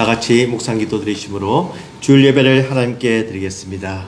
같이 묵상 기도 드리심으로 주일 예배를 하나님께 드리겠습니다.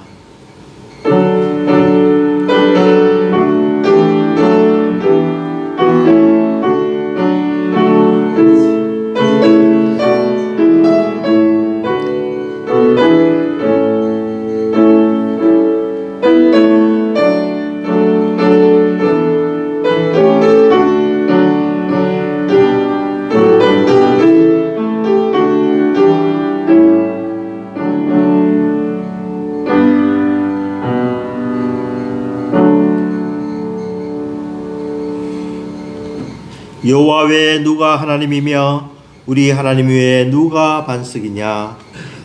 여호와 외에 누가 하나님이며 우리 하나님 외에 누가 반석이냐.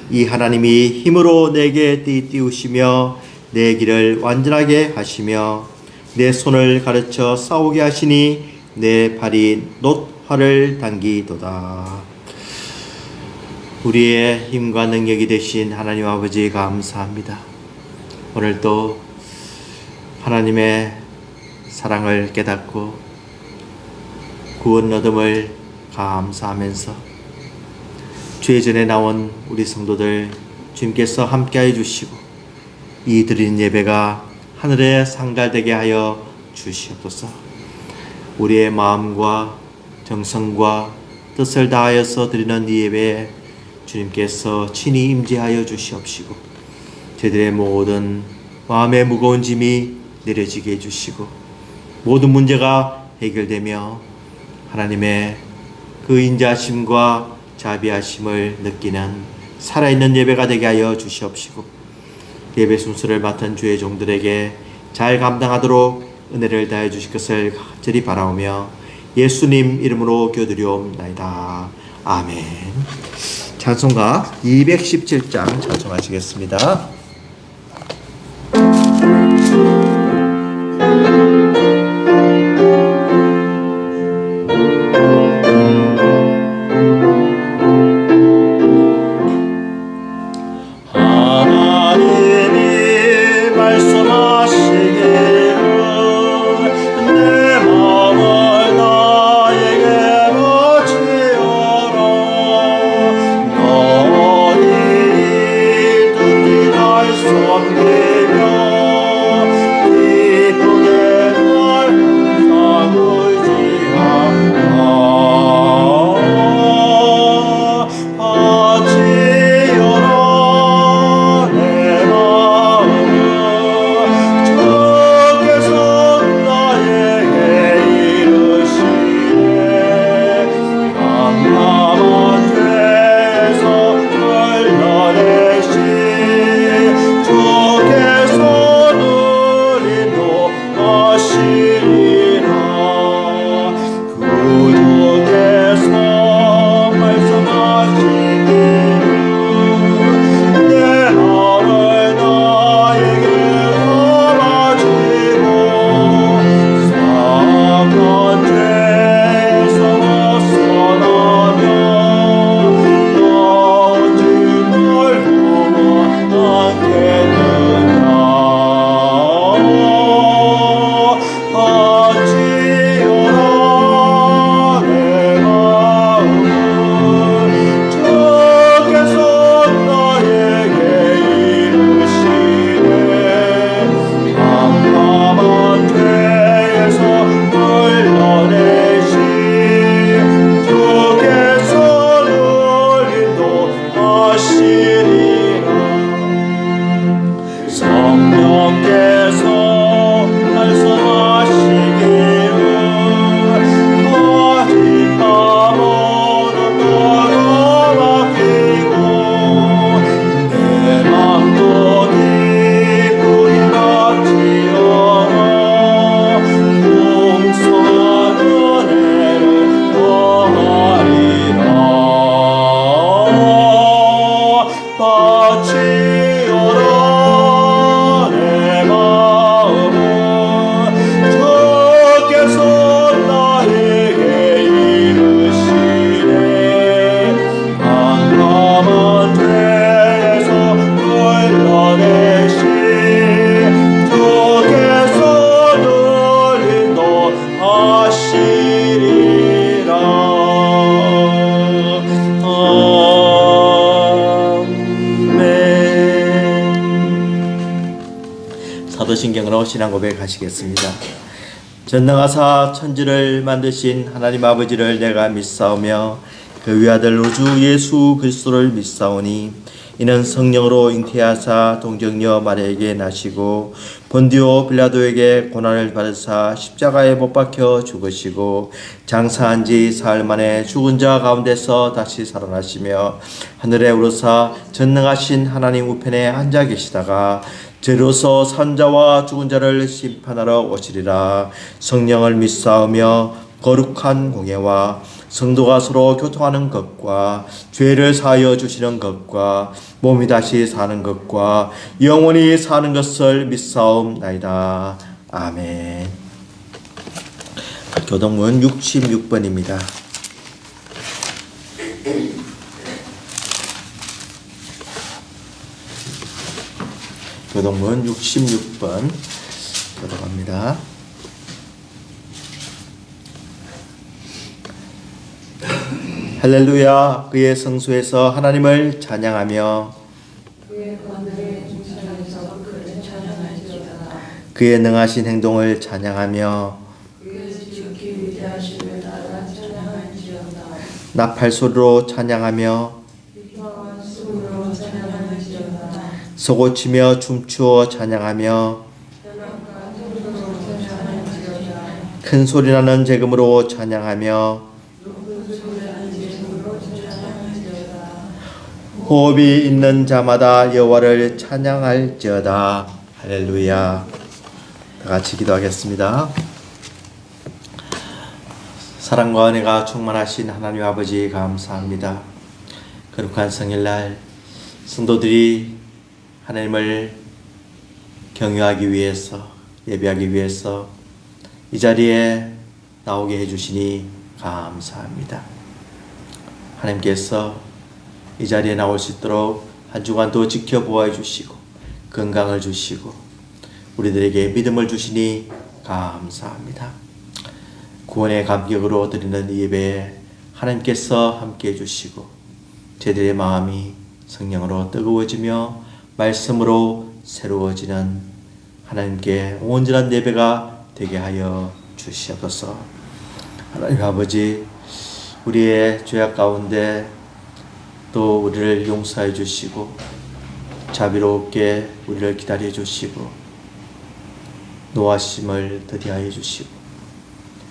이 하나님이 힘으로 내게 띠우시며 내 길을 완전하게 하시며 내 손을 가르쳐 싸우게 하시니 내 발이 놋활을 당기도다. 우리의 힘과 능력이 되신 하나님 아버지 감사합니다. 오늘도 하나님의 사랑을 깨닫고 구원 얻음을 감사하면서 죄 전에 나온 우리 성도들 주님께서 함께해 주시고 이 드린 예배가 하늘에 상달되게 하여 주시옵소서. 우리의 마음과 정성과 뜻을 다하여서 드리는 이 예배에 주님께서 친히 임재하여 주시옵시고 저희들의 모든 마음의 무거운 짐이 내려지게 해주시고 모든 문제가 해결되며 하나님의 그 인자하심과 자비하심을 느끼는 살아있는 예배가 되게 하여 주시옵시고 예배 순서를 맡은 주의 종들에게 잘 감당하도록 은혜를 다해 주실 것을 간절히 바라오며 예수님 이름으로 기도드리옵나이다. 아멘. 찬송가 217장 찬송하시겠습니다. 하시리라. 「 사도신경으로 신앙 고백하시겠습니다. 전능하사 천지를 만드신 하나님 아버지를 내가 믿사오며 그 위아들 우주 예수 그리스도를 믿사오니 이는 성령으로 잉태하사 동정녀 마리아에게 나시고 본디오 빌라도에게 고난을 받으사 십자가에 못 박혀 죽으시고 장사한 지 사흘 만에 죽은 자 가운데서 다시 살아나시며 하늘에 오르사 전능하신 하나님 우편에 앉아 계시다가 죄로서 산 자와 죽은 자를 심판하러 오시리라. 성령을 믿사오며 거룩한 공예와 성도가 서로 교통하는 것과 죄를 사하여 주시는 것과 몸이 다시 사는 것과 영원히 사는 것을 믿사옵나이다. 아멘. 교동문 66번입니다. 교동문 66번 들어갑니다. 할렐루야. 그의 성소에서 하나님을 찬양하며 그의 능하신 행동을 찬양하며 나팔소리로 찬양하며 서고치며 춤추어 찬양하며 큰 소리나는 재금으로 찬양하며 호흡이 있는 자마다 여호와를 찬양할지어다. 할렐루야. 다 같이 기도하겠습니다. 사랑과 은혜가 충만하신 하나님 아버지 감사합니다. 거룩한 성일날 성도들이 하나님을 경유하기 위해서 예배하기 위해서 이 자리에 나오게 해주시니 감사합니다. 하나님께서 이 자리에 나올 수 있도록 한 주간도 지켜보아 주시고 건강을 주시고 우리들에게 믿음을 주시니 감사합니다. 구원의 감격으로 드리는 이 예배에 하나님께서 함께 해주시고 저희들의 마음이 성령으로 뜨거워지며 말씀으로 새로워지는 하나님께 온전한 예배가 되게 하여 주시옵소서. 하나님 아버지, 우리의 죄악 가운데 또 우리를 용서해 주시고 자비롭게 우리를 기다려 주시고 노하심을 더디하여 주시고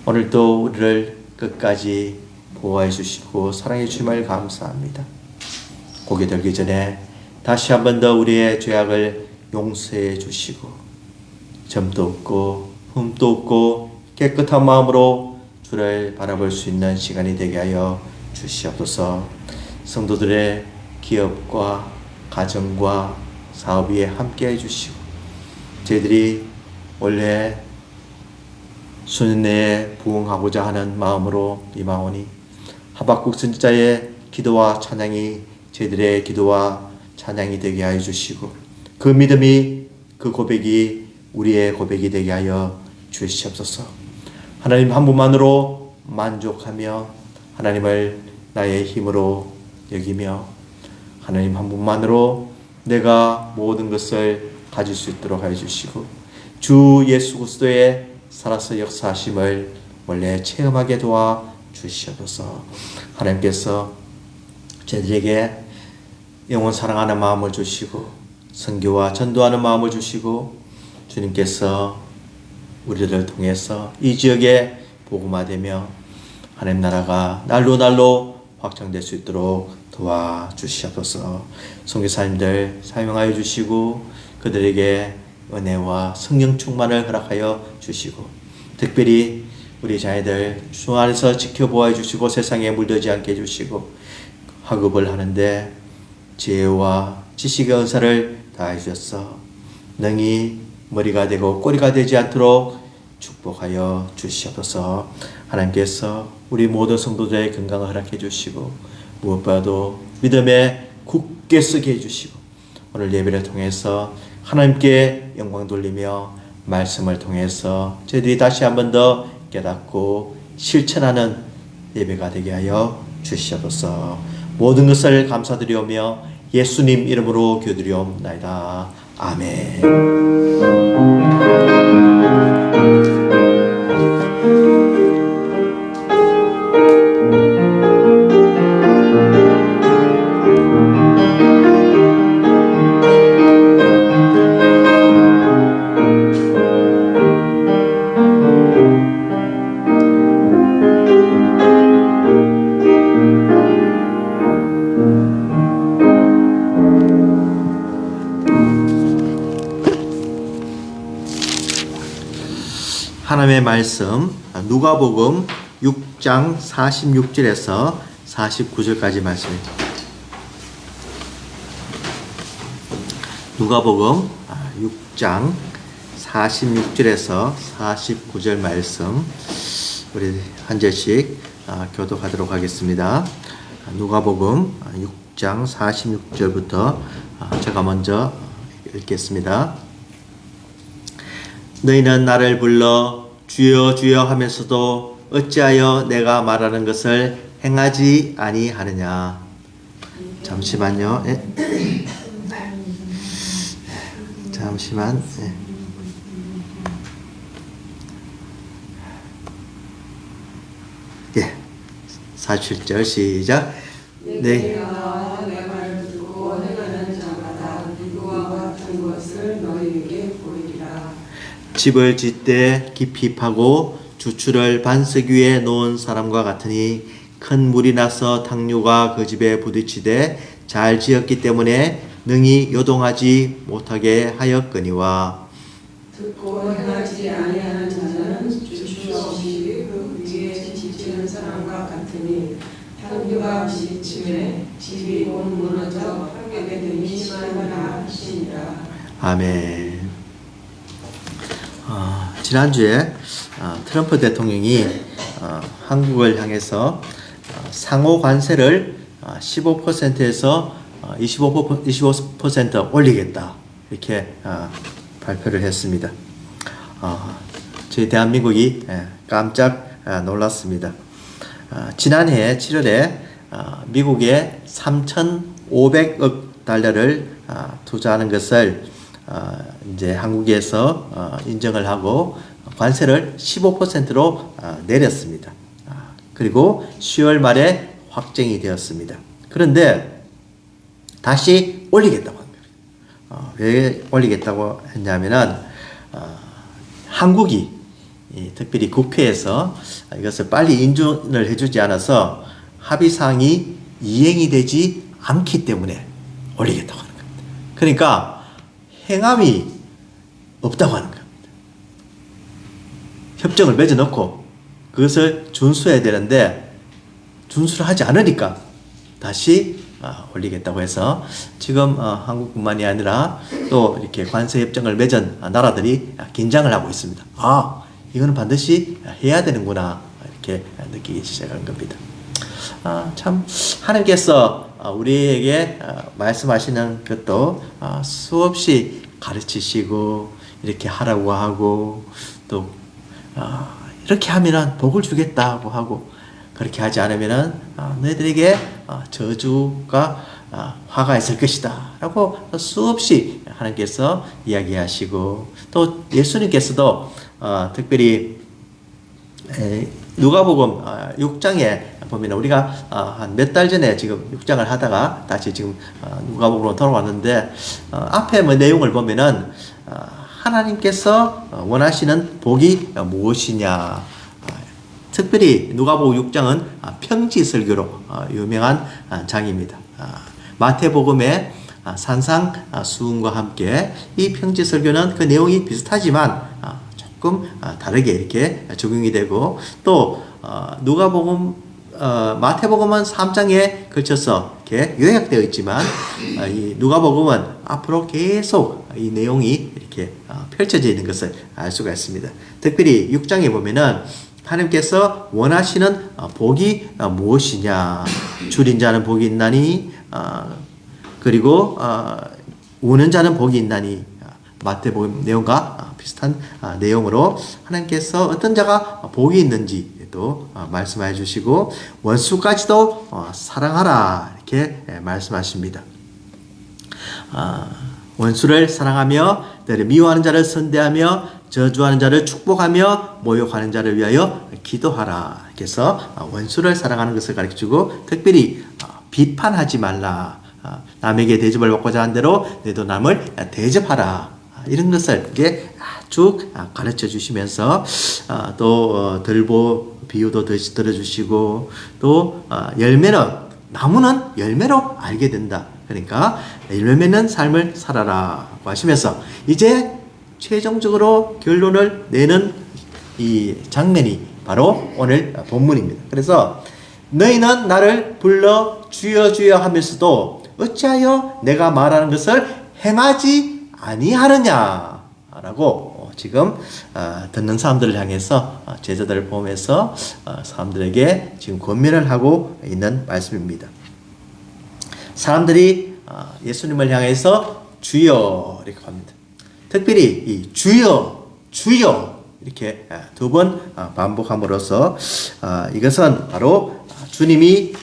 오늘도 우리를 끝까지 보호해 주시고 사랑해 주심을 감사합니다. 고개 들기 전에 다시 한 번 더 우리의 죄악을 용서해 주시고 점도 없고 흠도 없고 깨끗한 마음으로 주를 바라볼 수 있는 시간이 되게 하여 주시옵소서. 성도들의 기업과 가정과 사업 위에 함께 해주시고 저희들이 원래 수년 내에 부응하고자 하는 마음으로 임하오니 하박국 선지자의 기도와 찬양이 저희들의 기도와 찬양이 되게 하여 주시고 그 믿음이 그 고백이 우리의 고백이 되게 하여 주시옵소서. 하나님 한 분만으로 만족하며 하나님을 나의 힘으로 여기며 하나님 한 분만으로 내가 모든 것을 가질 수 있도록 하여 주시고 주 예수 그리스도의 살아서 역사하심을 원래 체험하게 도와 주시옵소서. 하나님께서 저희들에게 영원 사랑하는 마음을 주시고 선교와 전도하는 마음을 주시고 주님께서 우리를 통해서 이 지역에 복음화되며 하나님 나라가 날로 날로 확장될 수 있도록 도와주시옵소서. 선교사님들 사용하여 주시고 그들에게 은혜와 성령 충만을 허락하여 주시고 특별히 우리 자녀들 주 안에서 지켜보아 주시고 세상에 물들지 않게 해주시고 학업을 하는데 지혜와 지식의 은사를 다해 주셔서 능히 머리가 되고 꼬리가 되지 않도록 축복하여 주시옵소서. 하나님께서 우리 모든 성도들의 건강을 허락해 주시고 무엇보다도 믿음에 굳게 서게 해주시고 오늘 예배를 통해서 하나님께 영광 돌리며 말씀을 통해서 저희들이 다시 한 번 더 깨닫고 실천하는 예배가 되게 하여 주시옵소서. 모든 것을 감사드리오며 예수님 이름으로 기도드리옵나이다. 아멘. 하나님의 말씀 누가복음 6장 46절에서 49절까지 말씀입니다. 누가복음 6장 46절에서 49절 말씀 우리 한 절씩 교독하도록 하겠습니다. 누가복음 6장 46절부터 제가 먼저 읽겠습니다. 너희는 나를 불러 주여 주여 하면서도 어찌하여 내가 말하는 것을 행하지 아니하느냐. 잠시만요. 잠시만. 예. 47절 시작. 네. 집을 짓되 깊이 파고 주추를 반석 위에 놓은 사람과 같으니 큰 물이 나서 당류가 그 집에 부딪히되 잘 지었기 때문에 능히 요동하지 못하게 하였거니와 듣고 행하지 아니하는 자는 주추 없이 그 위에 지치는 사람과 같으니 당류가 부딪힘에 집이 곧 무너져 파괴 등이 심하니라 하시니라. 아멘. 지난주에 트럼프 대통령이 한국을 향해서 상호 관세를 15%에서 25% 올리겠다 이렇게 발표를 했습니다. 저희 대한민국이 깜짝 놀랐습니다. 지난해 7월에 미국에 3,500억 달러를 투자하는 것을 이제 한국에서 인정을 하고 관세를 15%로 내렸습니다. 그리고 10월 말에 확정이 되었습니다. 그런데 다시 올리겠다고 합니다. 왜 올리겠다고 했냐면은 한국이 특별히 국회에서 이것을 빨리 인준을 해주지 않아서 합의사항이 이행이 되지 않기 때문에 올리겠다고 하는 겁니다. 그러니까 행함이 없다고 하는 겁니다. 협정을 맺어놓고 그것을 준수해야 되는데 준수를 하지 않으니까 다시 올리겠다고 해서 지금 한국뿐만이 아니라 또 이렇게 관세 협정을 맺은 나라들이 긴장을 하고 있습니다. 이거는 반드시 해야 되는구나 이렇게 느끼기 시작한 겁니다. 참 하나님께서 우리에게 말씀하시는 것도 수없이 가르치시고 이렇게 하라고 하고 또 이렇게 하면은 복을 주겠다고 하고 그렇게 하지 않으면은 너희들에게 저주가 화가 있을 것이다 라고 수없이 하나님께서 이야기하시고 또 예수님께서도 특별히 누가복음 6장에 보면 우리가 한 몇 달 전에 지금 6장을 하다가 다시 지금 누가복음으로 돌아왔는데 앞에 내용을 보면은 하나님께서 원하시는 복이 무엇이냐. 특별히 누가복음 6장은 평지설교로 유명한 장입니다. 마태복음의 산상수훈과 함께 이 평지설교는 그 내용이 비슷하지만 조금 다르게 이렇게 적용이 되고 또 누가복음 마태복음은 3장에 걸쳐서 이렇게 요약되어 있지만 이 누가복음은 앞으로 계속 이 내용이 이렇게 펼쳐져 있는 것을 알 수가 있습니다. 특별히 6장에 보면은 하나님께서 원하시는 복이 무엇이냐. 줄인 자는 복이 있나니 그리고 우는 자는 복이 있나니 마태복음 내용과 비슷한 내용으로 하나님께서 어떤 자가 복이 있는지 또 말씀해 주시고 원수까지도 사랑하라 이렇게 말씀하십니다. 원수를 사랑하며 너를 미워하는 자를 선대하며 저주하는 자를 축복하며 모욕하는 자를 위하여 기도하라. 그래서 원수를 사랑하는 것을 가르쳐주고 특별히 비판하지 말라. 남에게 대접을 받고자 한 대로 너도 남을 대접하라. 이런 것을 이제 쭉 가르쳐 주시면서 또 들보 비유도 들어주시고 또 열매는 나무는 열매로 알게 된다. 그러니까 열매는 삶을 살아라고 하시면서 이제 최종적으로 결론을 내는 이 장면이 바로 오늘 본문입니다. 그래서 너희는 나를 불러 주여 주여 하면서도 어찌하여 내가 말하는 것을 행하지 아니하느냐라고 지금 듣는 사람들을 향해서 제자들을 보면서 사람들에게 지금 권면을 하고 있는 말씀입니다. 사람들이 예수님을 향해서 주여 이렇게 합니다. 특별히 이 주여 주여 이렇게 두 번 반복함으로써 이것은 바로 주님이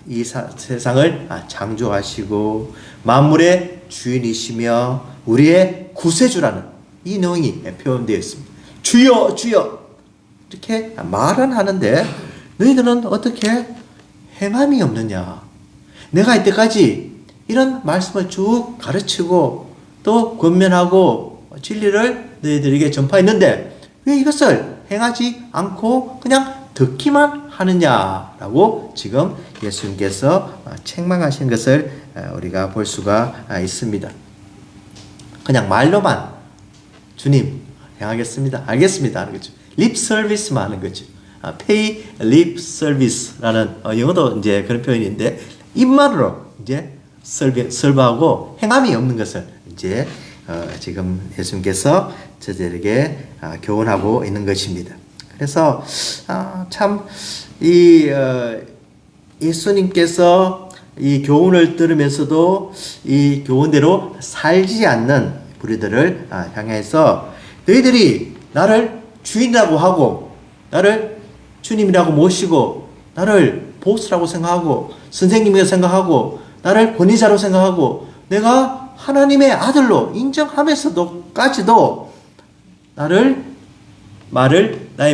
이 세상을 창조하시고 만물의 주인이시며 우리의 구세주라는 이 내용이 표현되어 있습니다. 주여 주여 이렇게 말은 하는데 너희들은 어떻게 행함이 없느냐. 내가 이때까지 이런 말씀을 쭉 가르치고 또 권면하고 진리를 너희들에게 전파했는데 왜 이것을 행하지 않고 그냥 듣기만 하느냐라고 지금 예수님께서 책망하신 것을 우리가 볼 수가 있습니다. 그냥 말로만 주님 행하겠습니다. 알겠습니다 하는 거죠. 립 서비스만 하는 거죠. pay lip service라는 영어도 이제 그런 표현인데 입만으로 이제 설부하고 행함이 없는 것을 이제 지금 예수님께서 저들에게 교훈하고 있는 것입니다. 그래서 참 이 예수님께서 이 교훈을 들으면서도 이 교훈대로 살지 않는 우리들을 향해서 너희들이 나를 주인이라고 하고 나를 주님이라고 모시고 나를 보스라고 생각하고 선생님이라고 생각하고 나를 권위자로 생각하고 내가 하나님의 아들로 인정하면서도까지도 나의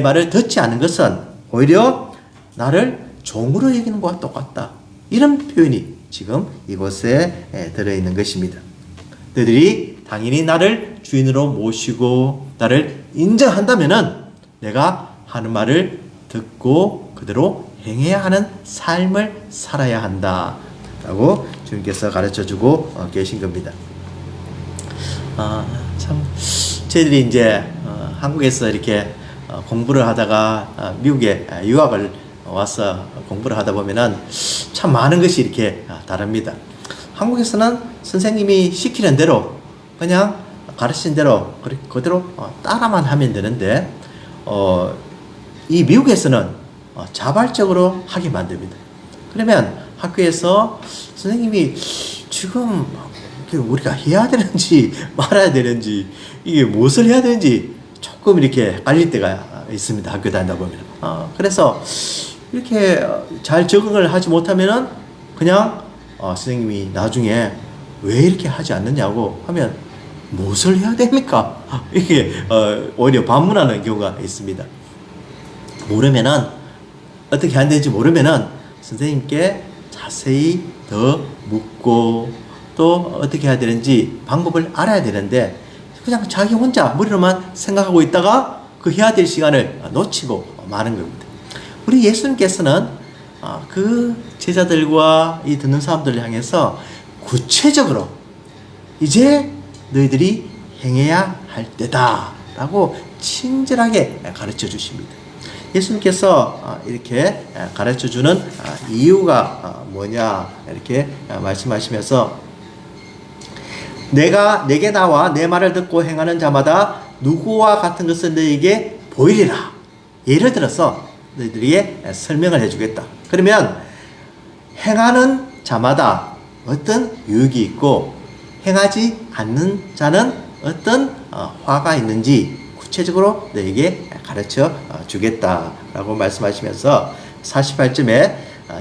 말을 듣지 않는 것은 오히려 나를 종으로 여기는 것과 똑같다. 이런 표현이 지금 이곳에 들어있는 것입니다. 너희들이 당연히 나를 주인으로 모시고 나를 인정한다면은 내가 하는 말을 듣고 그대로 행해야 하는 삶을 살아야 한다. 라고 주님께서 가르쳐주고 계신 겁니다. 참 저희들이 이제 한국에서 이렇게 공부를 하다가 미국에 유학을 와서 공부를 하다 보면은 참 많은 것이 이렇게 다릅니다. 한국에서는 선생님이 시키는 대로 그냥 가르친 대로 그대로 따라만 하면 되는데 이 미국에서는 자발적으로 하게 만듭니다. 그러면 학교에서 선생님이 지금 우리가 해야 되는지 말아야 되는지 이게 무엇을 해야 되는지 조금 이렇게 헷갈릴 때가 있습니다. 학교 다니다 보면. 그래서 이렇게 잘 적응을 하지 못하면은 그냥 선생님이 나중에 왜 이렇게 하지 않느냐고 하면 무엇을 해야 됩니까? 이게 오히려 반문하는 경우가 있습니다. 모르면은 어떻게 해야 되는지 모르면은 선생님께 자세히 더 묻고 또 어떻게 해야 되는지 방법을 알아야 되는데 그냥 자기 혼자 머리로만 생각하고 있다가 그 해야 될 시간을 놓치고 마는 겁니다. 우리 예수님께서는 그 제자들과 이 듣는 사람들을 향해서 구체적으로 이제 너희들이 행해야 할 때다 라고 친절하게 가르쳐 주십니다. 예수님께서 이렇게 가르쳐 주는 이유가 뭐냐 이렇게 말씀하시면서 내게 나와 내 말을 듣고 행하는 자마다 누구와 같은 것을 너희에게 보이리라. 예를 들어서 너희들에게 설명을 해주겠다. 그러면 행하는 자마다 어떤 유익이 있고 행하지 않는 자는 어떤 화가 있는지 구체적으로 너에게 가르쳐 주겠다라고 말씀하시면서 48점에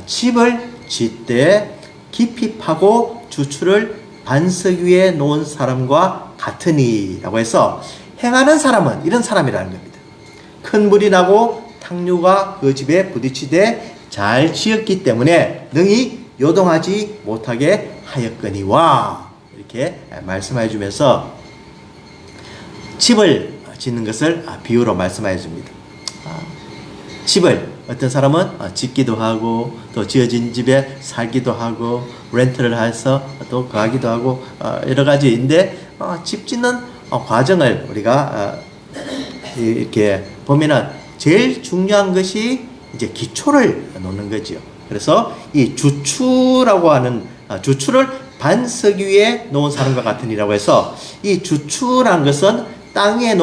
집을 짓되 깊이 파고 주추를 반석 위에 놓은 사람과 같으니 라고 해서 행하는 사람은 이런 사람이라는 겁니다. 큰 물이 나고 탕류가 그 집에 부딪히되 잘 지었기 때문에 능히 요동하지 못하게 하였거니와 이렇게 말씀해 주면서 집을 짓는 것을 비유로 말씀해 줍니다. 집을 어떤 사람은 짓기도 하고 또 지어진 집에 살기도 하고 렌트를 해서 또 가기도 하고 여러 가지인데 집 짓는 과정을 우리가 이렇게 보면은 제일 중요한 것이 이제 기초를 놓는 거죠. 그래서 이 주추라고 하는 주추를 반석 위에 놓은 사람과 같으니라고 해서 이 주추라는 것은 땅 위에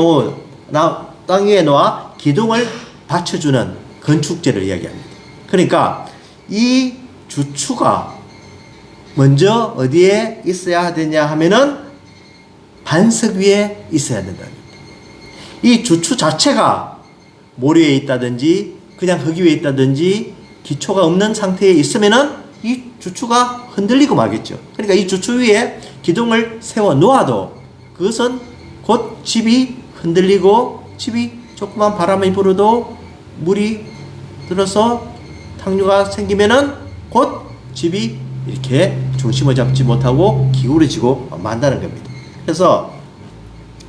놓아 기둥을 받쳐주는 건축재를 이야기합니다. 그러니까 이 주추가 먼저 어디에 있어야 되냐 하면은 반석 위에 있어야 된다는 겁니다. 이 주추 자체가 모래 위에 있다든지 그냥 흙 위에 있다든지 기초가 없는 상태에 있으면은 이 주추가 흔들리고 마겠죠. 그러니까 이 주추 위에 기둥을 세워 놓아도 그것은 곧 집이 흔들리고 집이 조그만 바람이 불어도 물이 들어서 탕류가 생기면은 곧 집이 이렇게 중심을 잡지 못하고 기울어지고 만다는 겁니다. 그래서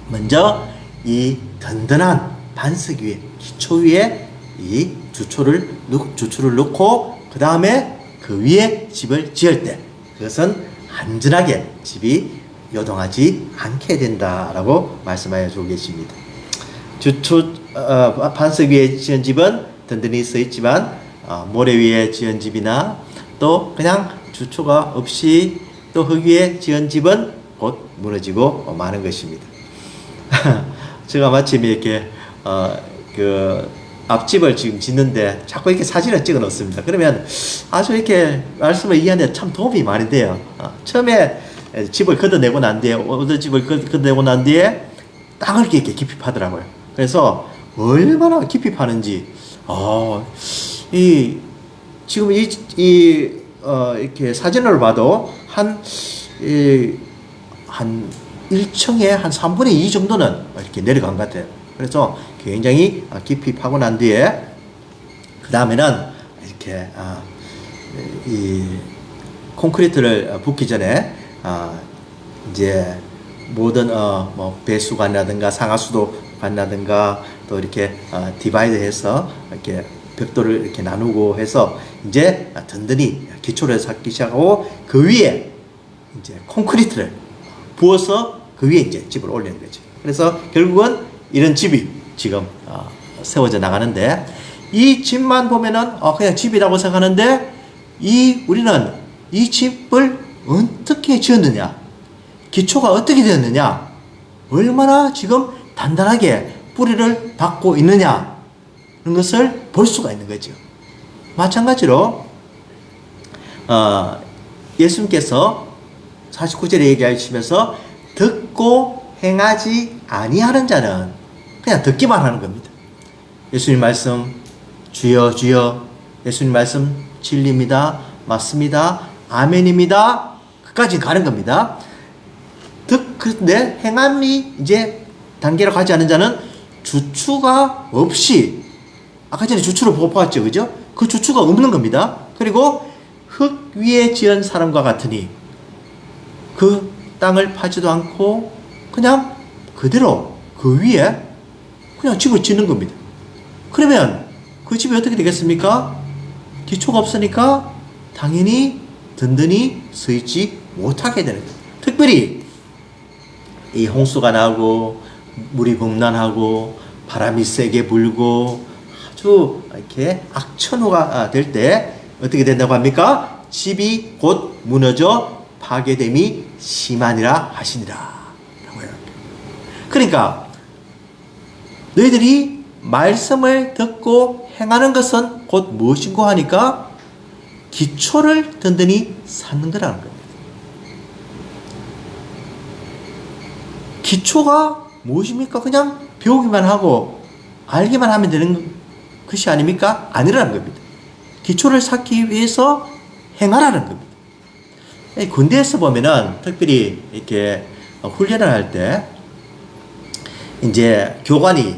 먼저 이 든든한 반석 위에 기초 위에 이 주추를 놓고 그 다음에 그 위에 집을 지을 때 그것은 안전하게 집이 요동하지 않게 된다라고 말씀하여 주고 계십니다. 반석 위에 지은 집은 든든히 서 있지만 모래 위에 지은 집이나 또 그냥 주초가 없이 또 흙 위에 지은 집은 곧 무너지고 마는 것입니다. 제가 마침 이렇게 그 앞집을 지금 짓는데 자꾸 이렇게 사진을 찍어 놓습니다. 그러면 아주 이렇게 말씀을 이해하는데 참 도움이 많이 돼요. 처음에 집을 걷어내고 난 뒤에 오더집을 걷어내고 난 뒤에 땅을 이렇게 깊이 파더라고요. 그래서 얼마나 깊이 파는지 지금 이렇게 사진을 봐도 한 1층에 한 3분의 2 정도는 이렇게 내려간 것 같아요. 그래서 굉장히 깊이 파고 난 뒤에 그 다음에는 이렇게 이 콘크리트를 붓기 전에 이제 모든 뭐 배수관이라든가 상하수도관이라든가 또 이렇게 디바이드해서 이렇게 벽돌을 이렇게 나누고 해서 이제 든든히 기초를 쌓기 시작하고 그 위에 이제 콘크리트를 부어서 그 위에 이제 집을 올리는 거죠. 그래서 결국은 이런 집이 지금 세워져 나가는데 이 집만 보면은 그냥 집이라고 생각하는데 우리는 이 집을 어떻게 지었느냐, 기초가 어떻게 되었느냐, 얼마나 지금 단단하게 뿌리를 받고 있느냐 그런 것을 볼 수가 있는 거죠. 마찬가지로 예수님께서 49절에 얘기하시면서 듣고 행하지 아니하는 자는 그냥 듣기만 하는 겁니다. 예수님 말씀 주여 주여, 예수님 말씀 진리입니다, 맞습니다, 아멘입니다, 끝까지 가는 겁니다. 그런데 행함이 이제 단계로 가지 않은 자는 주추가 없이, 아까 전에 주추를 보고 봤죠, 그죠? 그 주추가 없는 겁니다. 그리고 흙 위에 지은 사람과 같으니 그 땅을 파지도 않고 그냥 그대로 그 위에 그냥 집을 짓는 겁니다. 그러면 그 집이 어떻게 되겠습니까? 기초가 없으니까 당연히 든든히 서 있지 못하게 되는 거예요. 특별히 이 홍수가 나고 물이 범람하고 바람이 세게 불고 아주 이렇게 악천후가 될 때 어떻게 된다고 합니까? 집이 곧 무너져 파괴됨이 심하니라 하시니라. 그러니까 너희들이 말씀을 듣고 행하는 것은 곧 무엇인고 하니까 기초를 든든히 쌓는 거라는 겁니다. 기초가 무엇입니까? 그냥 배우기만 하고 알기만 하면 되는 것이 아닙니까? 아니라는 겁니다. 기초를 쌓기 위해서 행하라는 겁니다. 군대에서 보면은 특별히 이렇게 훈련을 할 때 이제 교관이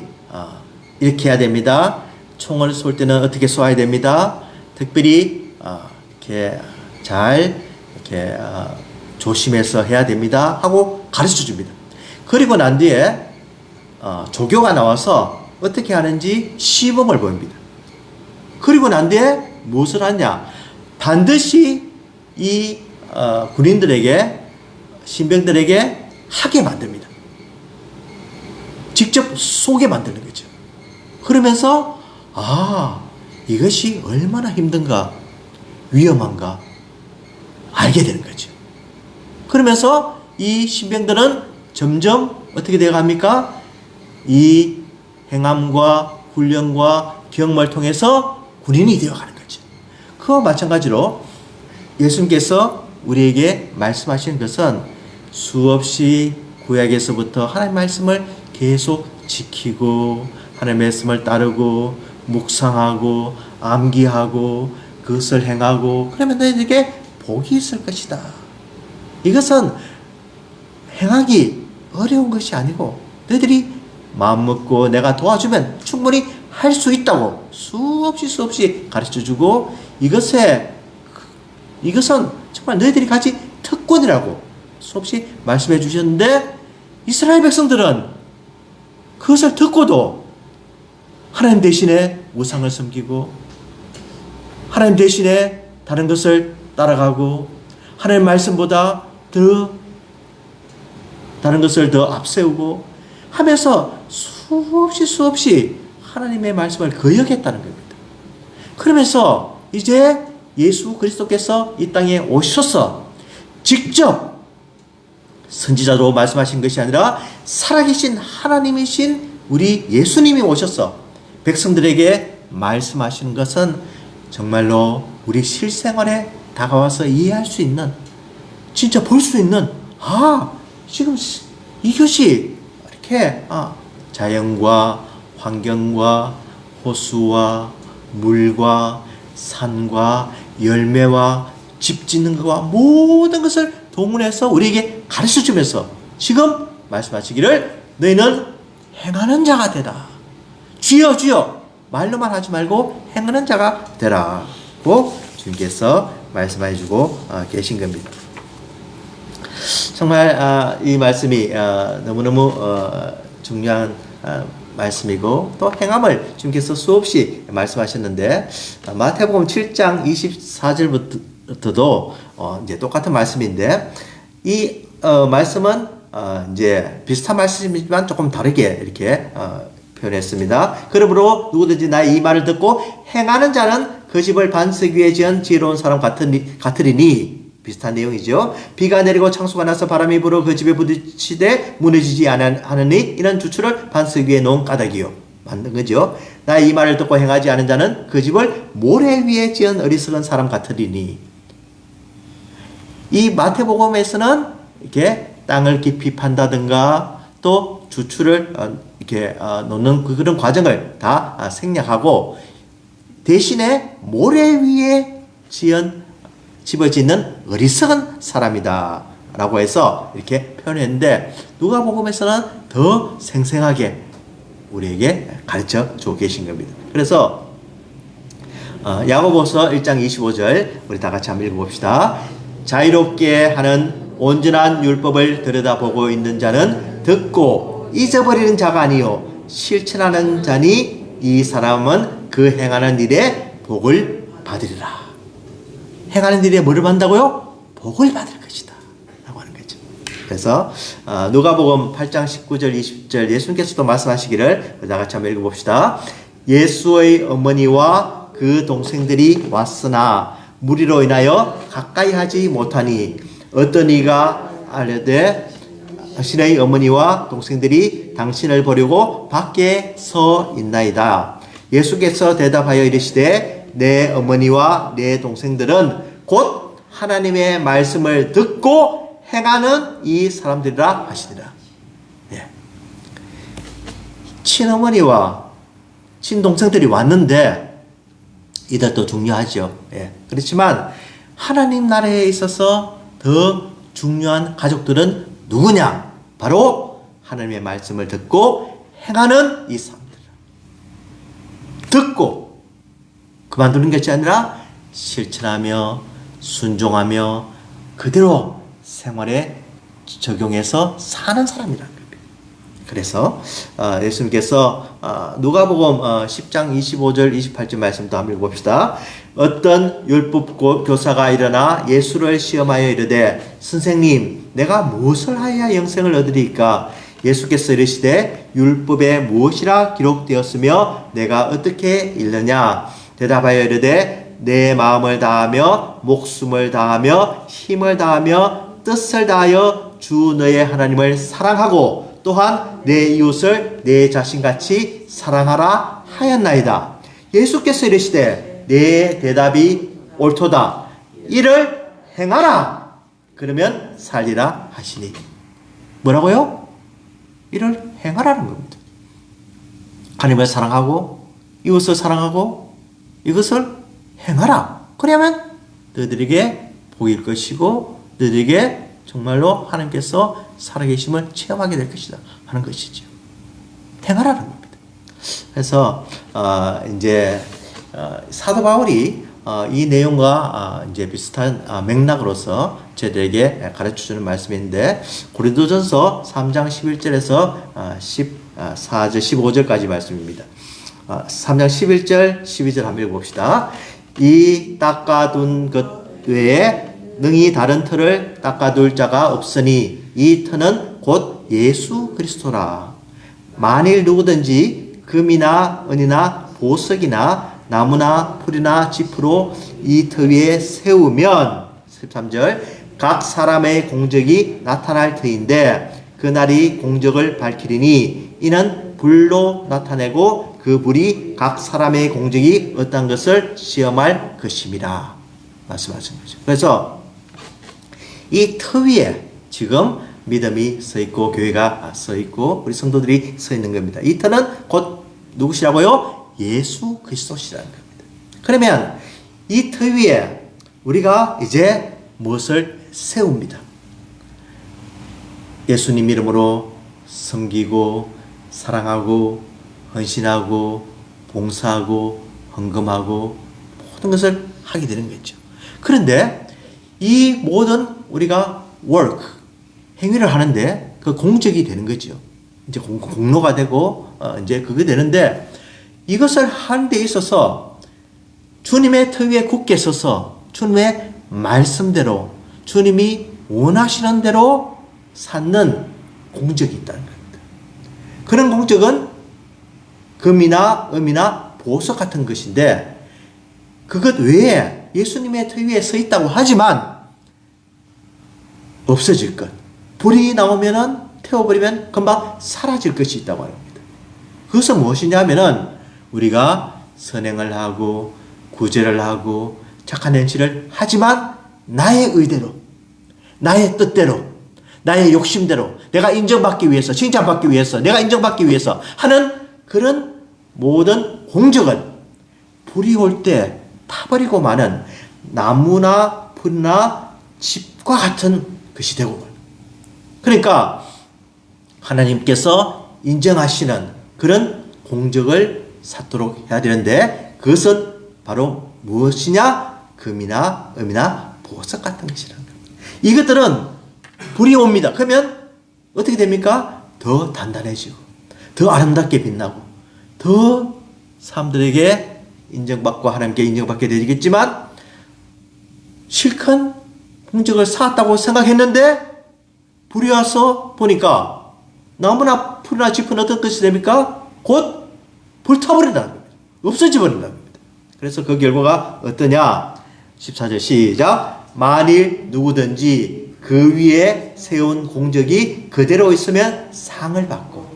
이렇게 해야 됩니다. 총을 쏠 때는 어떻게 쏘아야 됩니다. 특별히 이렇게 잘 이렇게 조심해서 해야 됩니다. 하고 가르쳐 줍니다. 그리고 난 뒤에 조교가 나와서 어떻게 하는지 시범을 보입니다. 그리고 난 뒤에 무엇을 하냐? 반드시 이 군인들에게 신병들에게 하게 만듭니다. 직접 쏘게 만드는 거죠. 그러면서 이것이 얼마나 힘든가 위험한가 알게 되는 거죠. 그러면서 이 신병들은 점점 어떻게 되어갑니까? 이 행함과 훈련과 경험을 통해서 군인이 되어가는 거죠. 그와 마찬가지로 예수님께서 우리에게 말씀하시는 것은 수없이 구약에서부터 하나님의 말씀을 계속 지키고 하나님의 말씀을 따르고 묵상하고 암기하고 그것을 행하고 그러면 너희에게 복이 있을 것이다. 이것은 행하기 어려운 것이 아니고 너희들이 마음 먹고 내가 도와주면 충분히 할 수 있다고 수없이 가르쳐주고 이것은 정말 너희들이 가진 특권이라고 수없이 말씀해 주셨는데 이스라엘 백성들은 그것을 듣고도 하나님 대신에 우상을 섬기고 하나님 대신에 다른 것을 따라가고 하나님 말씀보다 더 다른 것을 더 앞세우고 하면서 수없이 하나님의 말씀을 거역했다는 겁니다. 그러면서 이제 예수 그리스도께서 이 땅에 오셔서 직접 선지자로 말씀하신 것이 아니라 살아계신 하나님이신 우리 예수님이 오셔서 백성들에게 말씀하시는 것은 정말로 우리 실생활에 다가와서 이해할 수 있는 진짜 볼 수 있는 지금 이것이 이렇게 자연과 환경과 호수와 물과 산과 열매와 집 짓는 것과 모든 것을 동원해서 우리에게 가르쳐주면서 지금 말씀하시기를 너희는 행하는 자가 되라. 주여 주여 말로만 하지 말고 행하는 자가 되라고 주님께서 말씀해주고 계신 겁니다. 정말 이 말씀이 너무너무 중요한 말씀이고 또 행함을 주님께서 수없이 말씀하셨는데 마태복음 7장 24절부터도 이제 똑같은 말씀인데 이 말씀은 이제 비슷한 말씀이지만 조금 다르게 이렇게 표현했습니다. 그러므로 누구든지 나의 이 말을 듣고 행하는 자는 그 집을 반석 위에 지은 지혜로운 사람 같으리니 비슷한 내용이죠. 비가 내리고 창수가 나서 바람이 불어 그 집에 부딪히되 무너지지 않으니 이는 주추를 반석 위에 놓은 까닭이요. 맞는 거죠. 나의 이 말을 듣고 행하지 않은 자는 그 집을 모래 위에 지은 어리석은 사람 같으리니. 이 마태복음에서는 이렇게 땅을 깊이 판다든가 또 주추를 이렇게 놓는 그런 과정을 다 생략하고 대신에 모래 위에 집을 짓는 어리석은 사람이다 라고 해서 이렇게 표현했는데 누가복음에서는 더 생생하게 우리에게 가르쳐 주고 계신 겁니다. 그래서 야고보서 1장 25절 우리 다 같이 한번 읽어봅시다. 자유롭게 하는 온전한 율법을 들여다보고 있는 자는 듣고 잊어버리는 자가 아니요 실천하는 자니 이 사람은 그 행하는 일에 복을 받으리라. 행하는 일에 뭐를 받는다고요? 복을 받을 것이다 라고 하는 거죠. 그래서 누가복음 8장 19절 20절 예수님께서도 말씀하시기를 다 같이 한번 읽어봅시다. 예수의 어머니와 그 동생들이 왔으나 무리로 인하여 가까이 하지 못하니 어떤 이가 알려되 당신의 어머니와 동생들이 당신을 버리고 밖에 서 있나이다. 예수께서 대답하여 이르시되 내 어머니와 내 동생들은 곧 하나님의 말씀을 듣고 행하는 이 사람들이라 하시니라. 친어머니와 친동생들이 왔는데 이들도 중요하죠. 그렇지만 하나님 나라에 있어서 더 중요한 가족들은 누구냐? 바로 하나님의 말씀을 듣고 행하는 이 사람들. 듣고 그만두는 것이 아니라 실천하며 순종하며 그대로 생활에 적용해서 사는 사람이라는 겁니다. 그래서 예수님께서 누가복음 10장 25절 28절 말씀도 한번 읽어봅시다. 어떤 율법 교사가 일어나 예수를 시험하여 이르되 선생님 내가 무엇을 하여야 영생을 얻으리까? 예수께서 이르시되 율법에 무엇이라 기록되었으며 내가 어떻게 읽느냐? 대답하여 이르되 내 마음을 다하며 목숨을 다하며 힘을 다하며 뜻을 다하여 주 너의 하나님을 사랑하고 또한 내 이웃을 내 자신같이 사랑하라 하였나이다. 예수께서 이르시되 내 대답이 옳도다. 이를 행하라. 그러면 살리라 하시니. 뭐라고요? 이를 행하라는 겁니다. 하나님을 사랑하고 이웃을 사랑하고 이것을 행하라. 그러면 너희들에게 복일 것이고 너희들에게 정말로 하나님께서 살아계심을 체험하게 될 것이다 하는 것이죠. 행하라는 겁니다. 그래서 이제 사도 바울이 이 내용과 이제 비슷한 맥락으로서 저희들에게 가르쳐주는 말씀인데 고린도전서 3장 11절에서 14절 15절까지 말씀입니다. 3장 11절 12절 한번 읽어봅시다. 이 닦아둔 것 외에 능히 다른 터를 닦아둘 자가 없으니 이 터는 곧 예수 그리스도라. 만일 누구든지 금이나 은이나 보석이나 나무나 풀이나 짚으로 이 터 위에 세우면 13절 각 사람의 공적이 나타날 터인데 그날이 공적을 밝히리니 이는 불로 나타내고 그 불이 각 사람의 공적이 어떤 것을 시험할 것입니다. 말씀하신 거죠. 그래서 이 터 위에 지금 믿음이 서 있고 교회가 서 있고 우리 성도들이 서 있는 겁니다. 이 터는 곧 누구시라고요? 예수 그리스도시라는 겁니다. 그러면 이 터 위에 우리가 이제 무엇을 세웁니다. 예수님 이름으로 섬기고 사랑하고 헌신하고 봉사하고 헌금하고 모든 것을 하게 되는 거죠. 그런데 이 모든 우리가 work, 행위를 하는데 그 공적이 되는 거죠. 이제 공로가 되고 이제 그게 되는데 이것을 하는 데 있어서 주님의 터 위에 굳게 서서 주님의 말씀대로 주님이 원하시는 대로 쌓는 공적이 있다는 겁니다. 그런 공적은 금이나 은이나 보석 같은 것인데 그것 외에 예수님의 터 위에 서 있다고 하지만 없어질 것. 불이 나오면은 태워버리면 금방 사라질 것이 있다고 합니다. 그것은 무엇이냐 하면은 우리가 선행을 하고 구제를 하고 착한 행실을 하지만 나의 의대로 나의 뜻대로 나의 욕심대로 내가 인정받기 위해서 칭찬받기 위해서 내가 인정받기 위해서 하는 그런 모든 공적은 불이 올 때 타버리고 마는 나무나 풀이나 짚과 같은 것이 되고 말. 그러니까 하나님께서 인정하시는 그런 공적을 쌓도록 해야 되는데 그것은 바로 무엇이냐? 금이나 은이나 보석 같은 것이라는 겁니다. 이것들은 불이 옵니다. 그러면 어떻게 됩니까? 더 단단해지고 더 아름답게 빛나고 더 사람들에게 인정받고 하나님께 인정받게 되겠지만 실컷 공적을 쌓았다고 생각했는데 불이 와서 보니까 나무나 풀이나 짚은 어떤 것이 됩니까? 곧 불타버린다는 겁니다. 없어져 버린다는 겁니다. 그래서 그 결과가 어떠냐? 14절 시작. 만일 누구든지 그 위에 세운 공적이 그대로 있으면 상을 받고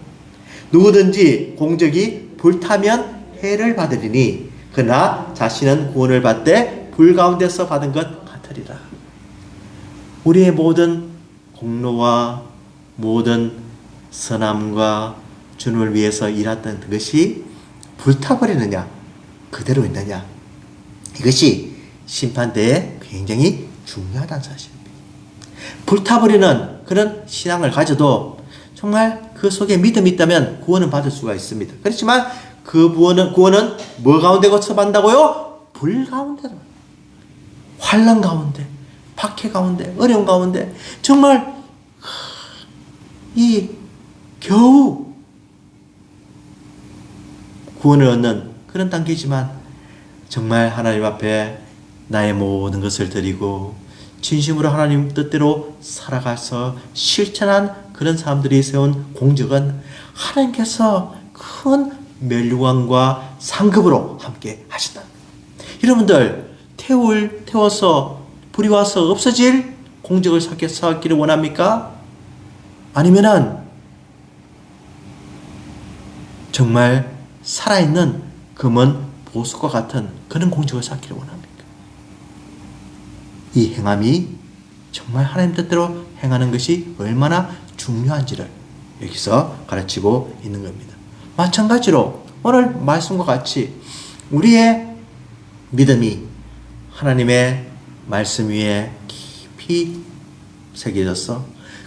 누구든지 공적이 불타면 해를 받으리니 그러나 자신은 구원을 받되 불 가운데서 받은 것 같으리라. 우리의 모든 공로와 모든 선함과 주님을 위해서 일했던 것이 불타버리느냐 그대로 있느냐 이것이 심판대에 굉장히 중요하다는 사실입니다. 불타버리는 그런 신앙을 가져도 정말 그 속에 믿음이 있다면 구원은 받을 수가 있습니다. 그렇지만 그 구원은 뭐 가운데 거쳐간다고요? 불 가운데, 환난 가운데, 박해 가운데, 어려운 가운데, 정말 이 겨우 구원을 얻는 그런 단계지만 정말 하나님 앞에 나의 모든 것을 드리고 진심으로 하나님 뜻대로 살아가서 실천한 그런 사람들이 세운 공적은 하나님께서 큰 멸류관과 상급으로 함께 하신다. 여러분들 태워서 불이 와서 없어질 공적을 쌓기를 원합니까? 아니면은 정말 살아있는 금은 보석과 같은 그런 공적을 쌓기를 원합니까? 이 행함이 정말 하나님 뜻대로 행하는 것이 얼마나 중요한지를 여기서 가르치고 있는 겁니다. 마찬가지로 오늘 말씀과 같이 우리의 믿음이 하나님의 말씀 위에 깊이 새겨져서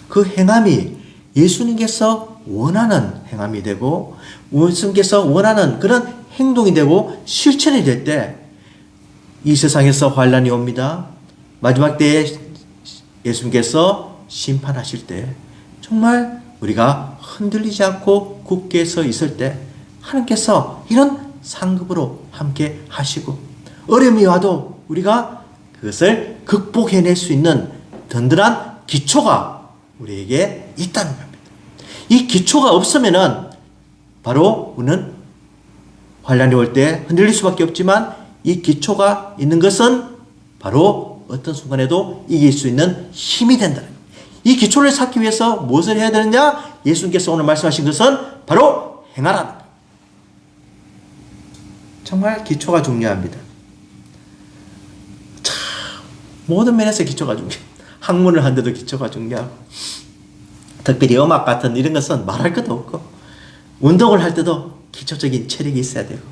그 행함이 예수님께서 원하는 행함이 되고 예수님께서 원하는 그런 행동이 되고 실천이 될 때 이 세상에서 환난이 옵니다. 마지막 때에 예수님께서 심판하실 때 정말 우리가 흔들리지 않고 굳게 서 있을 때 하나님께서 이런 상급으로 함께 하시고 어려움이 와도 우리가 그것을 극복해낼 수 있는 든든한 기초가 우리에게 있다는 겁니다. 이 기초가 없으면은 바로 우리는 환난이 올 때 흔들릴 수밖에 없지만 이 기초가 있는 것은 바로 어떤 순간에도 이길 수 있는 힘이 된다는 겁니다. 이 기초를 쌓기 위해서 무엇을 해야 되느냐? 예수님께서 오늘 말씀하신 것은 바로 행하라는 겁니다. 정말 기초가 중요합니다. 참 모든 면에서 기초가 중요해요. 학문을 하는데도 기초가 중요하고 특별히 음악 같은 이런 것은 말할 것도 없고 운동을 할 때도 기초적인 체력이 있어야 되고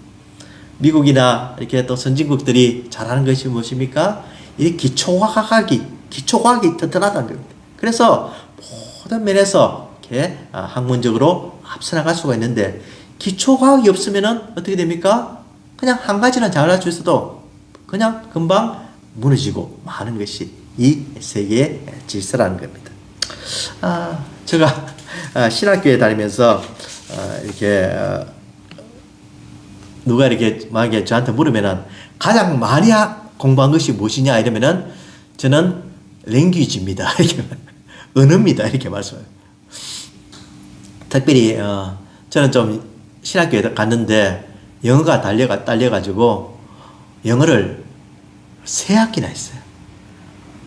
미국이나 이렇게 또 선진국들이 잘하는 것이 무엇입니까? 이 기초과학이 튼튼하다는 겁니다. 그래서 모든 면에서 이렇게 학문적으로 앞서 나갈 수가 있는데 기초과학이 없으면은 어떻게 됩니까? 그냥 한 가지는 잘 알아줄 수도 그냥 금방 무너지고 마는 것이 이 세계의 질서라는 겁니다. 제가 신학교에 다니면서 이렇게 누가 이렇게 만약에 저한테 물으면은 가장 많이 공부한 것이 무엇이냐 이러면은 저는 랭귀지입니다. 이렇게 언어입니다. 이렇게 말씀해요. 특별히 저는 좀 신학교에 갔는데 영어가 딸려가지고 영어를 3학기나 했어요.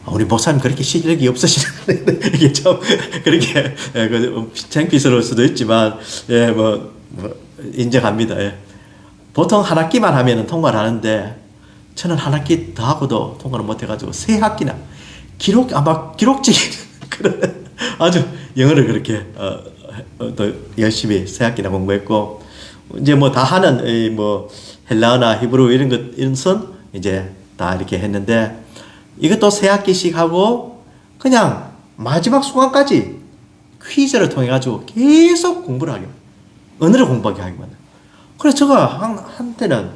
우리 목사님 그렇게 실력이 없으시는 이게 좀 그렇게 창피스러울 수도 있지만 뭐 인정합니다. 예. 보통 한 학기만 하면 통과를 하는데 저는 한 학기 더 하고도 통과를 못 해가지고 3학기나 아마 기록적인 그런 아주 영어를 그렇게 또 열심히 3학기나 공부했고 이제 뭐 다 하는 뭐 헬라어나 히브리어 이런 것은 이제 다 이렇게 했는데 이것도 3학기씩 하고 그냥 마지막 순간까지 퀴즈를 통해 가지고 계속 공부를 하게 언어를 공부하게 하기만. 그래서 제가 한때는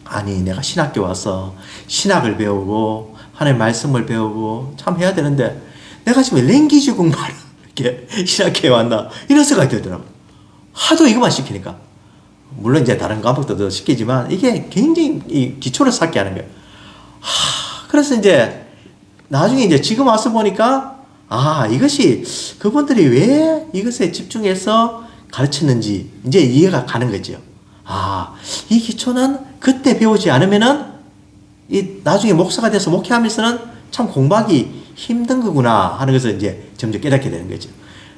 아니 내가 신학교 와서 신학을 배우고 하나님의 말씀을 배우고 참 해야 되는데 내가 지금 랭귀지 공부하러 이렇게 신학교에 왔나 이런 생각이 들더라고요. 하도 이것만 시키니까. 물론 이제 다른 과목도 시키지만 이게 굉장히 이 기초를 쌓게 하는 거예요. 그래서 이제 나중에 이제 지금 와서 보니까 이것이 그분들이 왜 이것에 집중해서 가르쳤는지 이제 이해가 가는 거죠. 이 기초는 그때 배우지 않으면은 이 나중에 목사가 돼서 목회하면서는 참 공부하기 힘든 거구나 하는 것을 이제 점점 깨닫게 되는 거죠.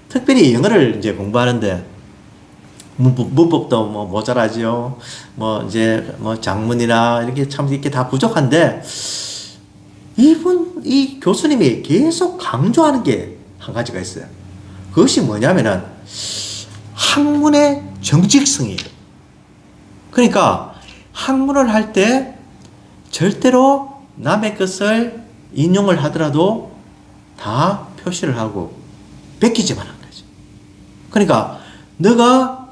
특별히 영어를 이제 공부하는데 문법도 뭐 모자라죠. 뭐 이제 뭐 장문이나 이렇게 참 이렇게 다 부족한데 이 교수님이 계속 강조하는 게 한 가지가 있어요. 그것이 뭐냐면은 학문의 정직성이에요. 그러니까 학문을 할 때 절대로 남의 것을 인용을 하더라도 다 표시를 하고 베끼지만 한 거죠. 그러니까 너가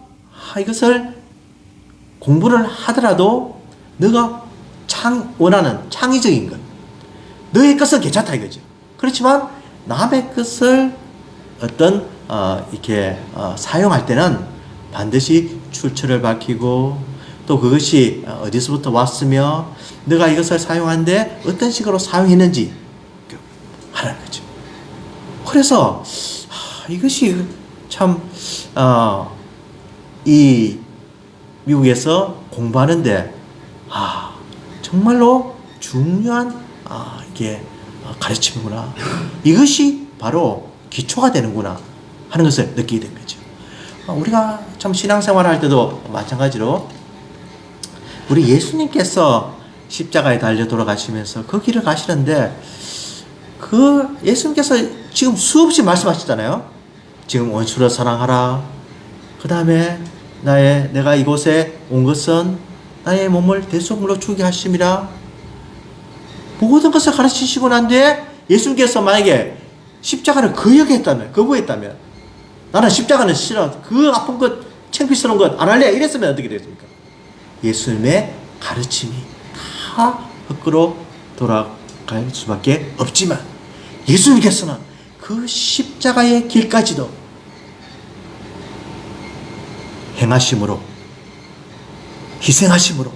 이것을 공부를 하더라도 너가 원하는 창의적인 것, 너의 것은 괜찮다 이거죠. 그렇지만 남의 것을 이렇게 사용할 때는 반드시 출처를 밝히고 또 그것이 어디서부터 왔으며 너가 이것을 사용하는데 어떤 식으로 사용했는지 하라는 거죠. 그래서 이것이 참 이 미국에서 공부하는데 정말로 중요한 이게 가르침이구나. 이것이 바로 기초가 되는구나 하는 것을 느끼게 된 거죠. 우리가 참 신앙생활 할 때도 마찬가지로 우리 예수님께서 십자가에 달려 돌아가시면서 그 길을 가시는데 그 예수님께서 지금 수없이 말씀하시잖아요. 지금 원수를 사랑하라. 그 다음에 내가 이곳에 온 것은 나의 몸을 대속물로 주게 하심이라. 모든 것을 가르치시고 난 뒤에 예수님께서 만약에 십자가를 거부했다면 나는 십자가는 싫어. 그 아픈 것, 창피스러운 것 안 할래. 이랬으면 어떻게 되겠습니까? 예수님의 가르침이 다 헛으로 돌아갈 수밖에 없지만 예수님께서는 그 십자가의 길까지도 행하심으로, 희생하심으로,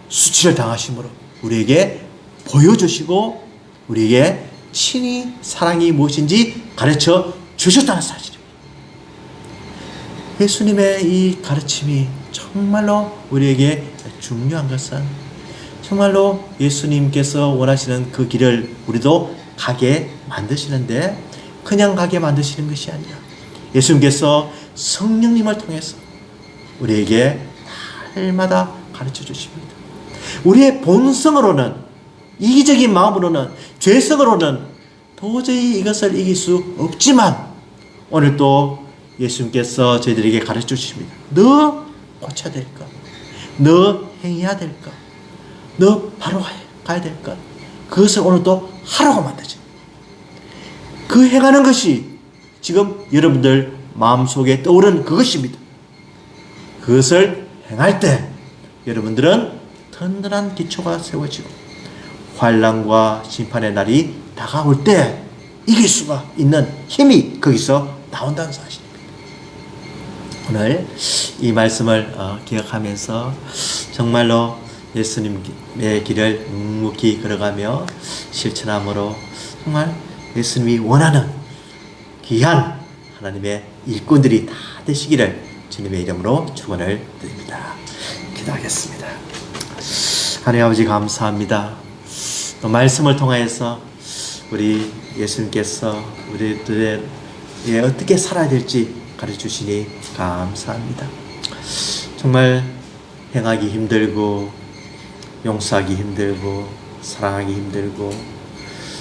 수치를 당하심으로 우리에게 보여주시고 우리에게 친히 사랑이 무엇인지 가르쳐 주셨다는 사실입니다. 예수님의 이 가르침이 정말로 우리에게 중요한 것은 정말로 예수님께서 원하시는 그 길을 우리도 가게 만드시는데 그냥 가게 만드시는 것이 아니라 예수님께서 성령님을 통해서 우리에게 날마다 가르쳐 주십니다. 우리의 본성으로는, 이기적인 마음으로는, 죄성으로는 도저히 이것을 이길 수 없지만 오늘 또 예수님께서 저희들에게 가르쳐 주십니다. 너 고쳐야 될 것, 너 행해야 될 것, 너 바로 가야 될 것, 그것을 오늘 또 하라고 만드죠. 그 행하는 것이 지금 여러분들 마음속에 떠오르는 그것입니다. 그것을 행할 때 여러분들은 든든한 기초가 세워지고 환난과 심판의 날이 다가올 때 이길 수가 있는 힘이 거기서 나온다는 사실입니다. 오늘 이 말씀을 기억하면서 정말로 예수님의 길을 묵묵히 걸어가며 실천함으로 정말 예수님이 원하는 귀한 하나님의 일꾼들이 다 되시기를 주님의 이름으로 축원을 드립니다. 기도하겠습니다. 하나님 아버지 감사합니다. 또 말씀을 통하여서 우리 예수님께서 우리들의 어떻게 살아야 될지 가르쳐주시니 감사합니다. 정말 행하기 힘들고 용서하기 힘들고 사랑하기 힘들고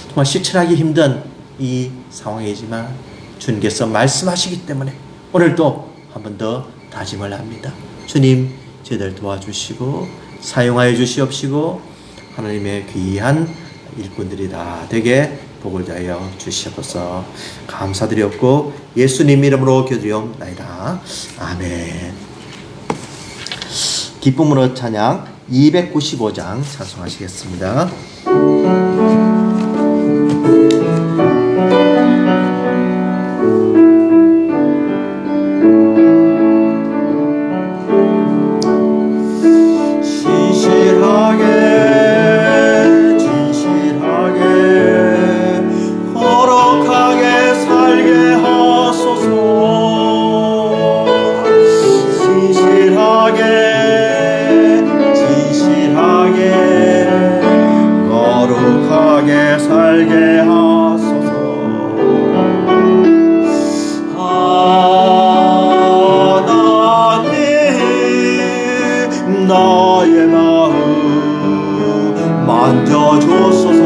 정말 실천하기 힘든 이 상황이지만 주님께서 말씀하시기 때문에 오늘도 한 번 더 다짐을 합니다. 주님 저희들 도와주시고 사용하여 주시옵시고 하나님의 귀한 일꾼들이 다 되게 복을 다하여 주시옵소서. 감사드렸고 예수님 이름으로 기도드리옵나이다. 아멘. 기쁨으로 찬양 295장 찬송하시겠습니다. 나의 마음 만져주소서.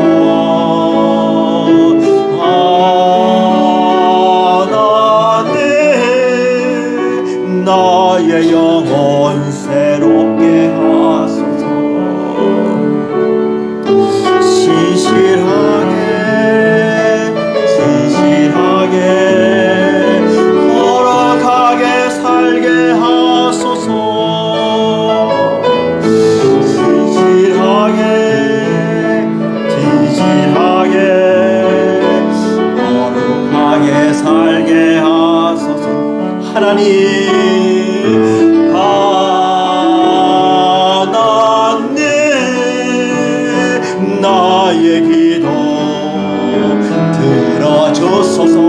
하나님 나의 영혼 새롭게 하소서. 신실하게 하나님 하나님 나의 기도 들어주소서.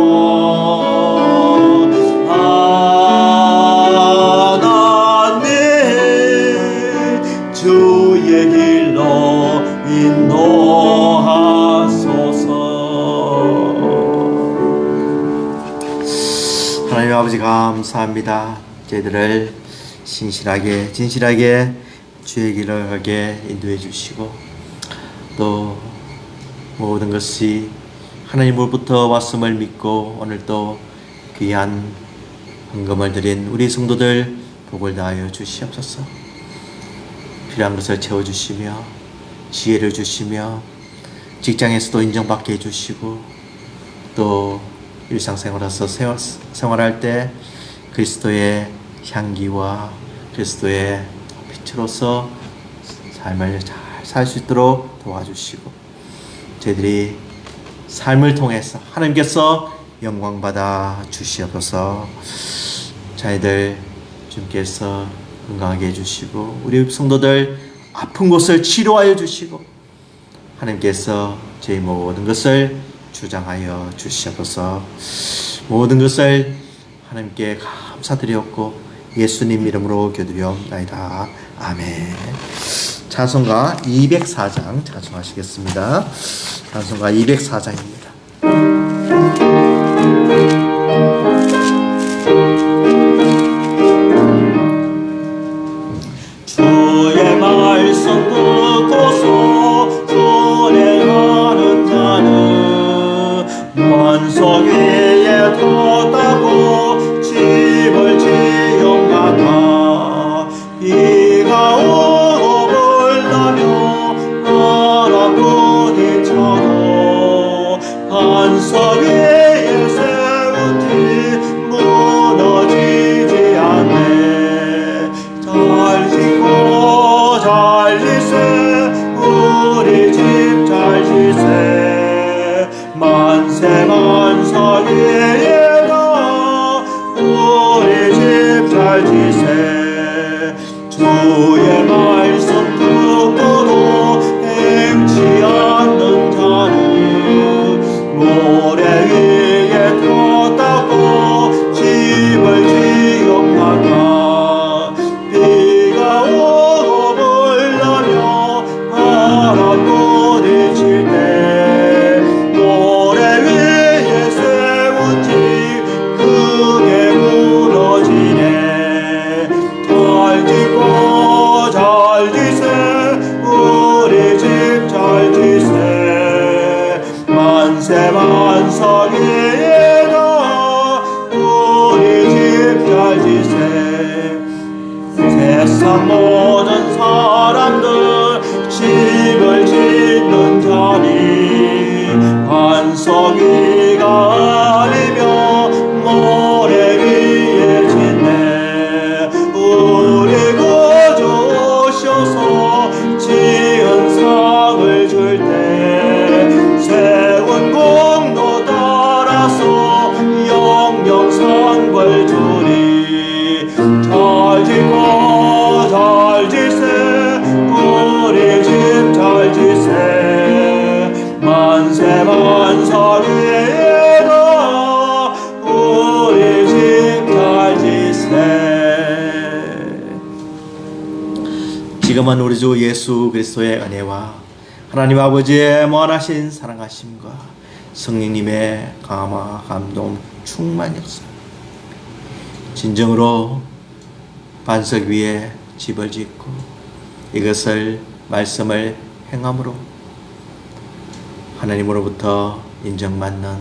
하나님 주의 길로 인도하소서. 하나님 아버지 감사합니다. 저희들을 신실하게 진실하게 주의 길을 가게 인도해 주시고 또 모든 것이 하나님으로부터 왔음을 믿고 오늘 또 귀한 헌금을 드린 우리 성도들 복을 다하여 주시옵소서. 필요한 것을 채워주시며 지혜를 주시며 직장에서도 인정받게 해주시고 또 일상생활에서 생활할 때 그리스도의 향기와 그리스도의 빛으로서 삶을 잘 살 수 있도록 도와주시고 저희들이 삶을 통해서 하나님께서 영광받아 주시옵소서. 저희들 주님께서 건강하게 해주시고 우리 성도들 아픈 곳을 치료하여 주시고 하나님께서 저희 모든 것을 주장하여 주시옵소서. 모든 것을 하나님께 감사드렸고 예수님 이름으로 기도드리옵나이다. 아멘. 찬송가 204장 찬송하시겠습니다. 찬송가 204장입니다. 주의 말씀 듣고서 순행하는 자는 원석 위에 뒀다고 집을 지어가다 비가 오고 물나며 바람 부딪혀도 반석 위에 세운 뒤 무너지지 않네. 잘 짓고 잘 지세 우리 집 잘 지세 만세 만석 위에다 우리 집 잘 지세. 주의 말씀 듣고도 행치 않는 자는 모래 위에 뒀다고 집을 지어가다 비가 오고 물나며 바람 부딪힐 때 모래 위에 세운 집 크게 무너지네. 잘 짓고 잘 지세 우리 집 잘 지세 만세 만석 위에다 우리 집 잘 지세. 세상 모든 사람들 집을 짓는 자니 반석 위가 아니며 모래 위에 짓네. 우리 구주 오셔서 지은 상을 줄 때 세운 공로 따라서 영영 상벌 주리. 잘 짓고 잘 지세 우리 집 잘 지세 만세 만석 위에다 우리 집 잘 지세. 지금은 우리 주 예수 그리스도의 은혜와 하나님 아버지의 무한하신 사랑하심과 성령님의 감화 감동 충만 역사 진정으로 반석 위에 집을 짓고 이것을 말씀을 행함으로 하나님으로부터 인정받는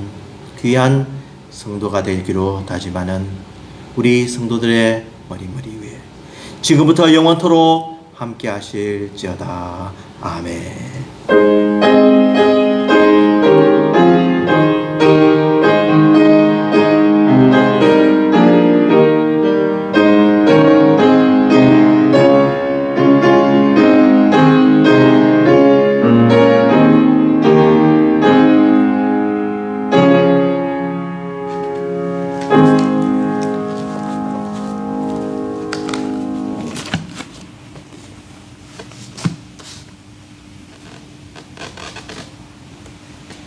귀한 성도가 되기로 다짐하는 우리 성도들의 머리머리 위에 지금부터 영원토록 함께 하실지어다. 아멘.